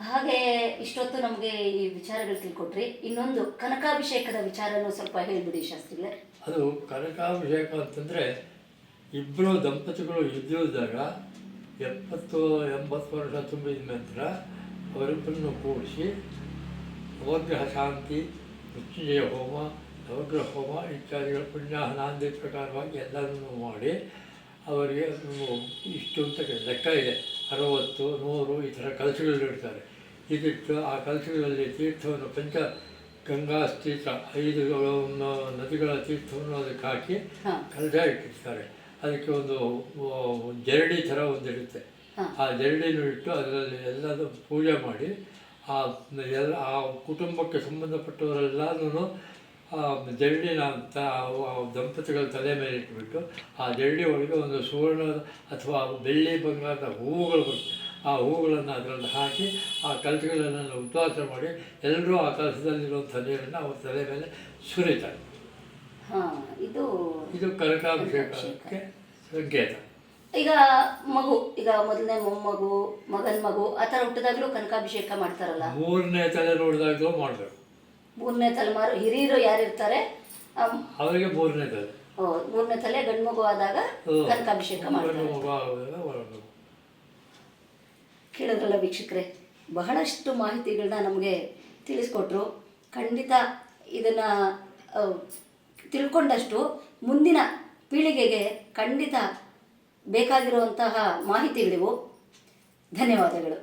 ಹಾಗೆ ಇಷ್ಟೊತ್ತು ನಮಗೆ ಈ ವಿಚಾರಗಳು ತಿಳ್ಕೊಟ್ರಿ. ಇನ್ನೊಂದು ಕನಕಾಭಿಷೇಕದ ವಿಚಾರನೂ ಸ್ವಲ್ಪ ಹೇಳ್ಬಿಡಿ ಶಾಸ್ತ್ರಿಗಳೇ. ಅದು ಕನಕಾಭಿಷೇಕ ಅಂತಂದರೆ ಇಬ್ಬರು ದಂಪತಿಗಳು ಇದ್ದಾಗ 70-80 ವರ್ಷ ತುಂಬಿದ ನಂತರ ಅವರಿಬ್ಬರನ್ನು ಕೂಡಿಸಿ ನವಗ್ರಹ ಶಾಂತಿ, ಮೃತ್ಯುಂಜಯ ಹೋಮ, ನವಗ್ರಹ ಹೋಮ ಇತ್ಯಾದಿಗಳು ಪುಣ್ಯಾಹನಾಂದಿ ಪ್ರಕಾರವಾಗಿ ಎಲ್ಲವನ್ನೂ ಮಾಡಿ ಅವರಿಗೆ ಇಷ್ಟು ಅಂತ ಲೆಕ್ಕ ಇದೆ. 60, 100 ಈ ಥರ ಕಲಶಗಳಿಡ್ತಾರೆ. ಇದಿಟ್ಟು ಆ ಕಲಶಗಳಲ್ಲಿ ತೀರ್ಥವನ್ನು ಪಂಚ ಗಂಗಾ ತೀರ್ಥ 5 ನದಿಗಳ ತೀರ್ಥವನ್ನು ಅದಕ್ಕೆ ಹಾಕಿ ಕಲಶ ಇಟ್ಟಿರ್ತಾರೆ. ಅದಕ್ಕೆ ಒಂದು ಜರಡಿ ಥರ ಒಂದಿರುತ್ತೆ. ಆ ಜರಡಿನೂ ಇಟ್ಟು ಅದರಲ್ಲಿ ಎಲ್ಲದೂ ಪೂಜೆ ಮಾಡಿ ಆ ಕುಟುಂಬಕ್ಕೆ ಸಂಬಂಧಪಟ್ಟವರೆಲ್ಲನೂ ಜರಡಿನ ದಂಪತಿಗಳ ತಲೆ ಮೇಲೆ ಇಟ್ಬಿಟ್ಟು ಆ ಜರಡಿ ಒಳಗೆ ಒಂದು ಸುವರ್ಣ ಅಥವಾ ಬೆಳ್ಳಿ ಬಂಗಾರದ ಹೂವುಗಳು ಬರುತ್ತೆ. ಆ ಹೂವುಗಳನ್ನು ಅದರಲ್ಲಿ ಹಾಕಿ ಆ ಕಲಶಗಳನ್ನು ಉದ್ವಾಸ ಮಾಡಿ ಎಲ್ಲರೂ ಆ ಕಲಶದಲ್ಲಿರುವಂಥ ನೀರನ್ನು ಅವ್ರ ತಲೆ ಮೇಲೆ ಸುರಿತಾರೆ. ಇದು ಕನಕಾಭಿಷೇಕಕ್ಕೆ ಸಂಕೇತ. ಈಗ ಮೊದಲನೇ ಮೊಮ್ಮಗು, ಮಗನ ಮಗು ಆ ಥರ ಹುಟ್ಟಿದಾಗಲೂ ಕನಕಾಭಿಷೇಕ ಮಾಡ್ತಾರಲ್ಲ. 3ನೇ ತಲೆ ನೋಡಿದಾಗಲೂ ಮಾಡಬೇಕು. 3ನೇ ತಲೆಮಾರು ಹಿರಿಯರು ಯಾರಿರ್ತಾರೆ ಅವರಿಗೆ 3ನೇ ತಲೆ. 3ನೇ ತಲೆ ಗಂಡು ಮಗು ಆದಾಗ ಕನಕಾಭಿಷೇಕ ಮಾಡ್ತಾರೆ. ಕೇಳಿದ್ರಲ್ಲ ವೀಕ್ಷಕರೇ, ಬಹಳಷ್ಟು ಮಾಹಿತಿಗಳನ್ನ ನಮಗೆ ತಿಳಿಸ್ಕೊಟ್ರು. ಖಂಡಿತ ಇದನ್ನು ತಿಳ್ಕೊಂಡಷ್ಟು ಮುಂದಿನ ಪೀಳಿಗೆಗೆ ಖಂಡಿತ ಬೇಕಾಗಿರುವಂತಹ ಮಾಹಿತಿಗಳಿವು. ಧನ್ಯವಾದಗಳು.